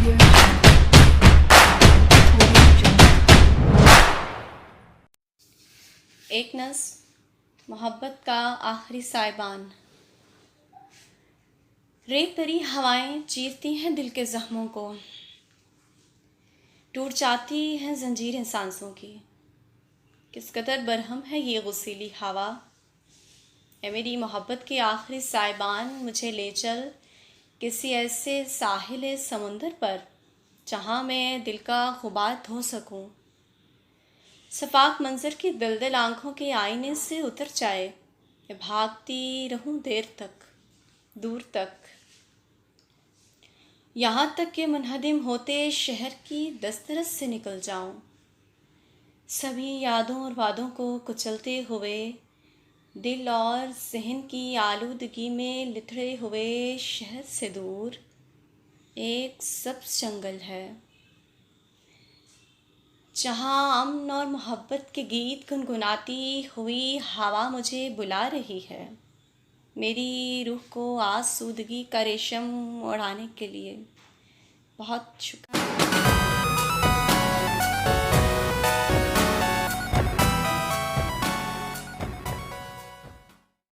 एक नज़्म मोहब्बत का आखिरी साइबान। रेत भरी हवाएं चीरती हैं दिल के ज़ख्मों को, टूट जाती हैं ज़ंजीरें सांसों की। किस कदर बरहम है ये गुस्सीली हवा। ए मेरी मोहब्बत के आखिरी साइबान, मुझे ले चल किसी ऐसे साहिल समुंदर पर जहाँ मैं दिल का गुबार धो सकूं। सफाक मंजर की दलदल आंखों के आईने से उतर जाए, मैं भागती रहूं देर तक, दूर तक, यहाँ तक कि मुनहदिम होते शहर की दस्तरस से निकल जाऊं। सभी यादों और वादों को कुचलते हुए, दिल और ज़हन की आलूदगी में लिथड़े हुए शहर से दूर एक सब्ज़ जंगल है, जहाँ अमन और मोहब्बत के गीत गुनगुनाती हुई हवा मुझे बुला रही है, मेरी रूह को आसूदगी का रेशम ओढ़ाने के लिए। बहुत शुक्रिया।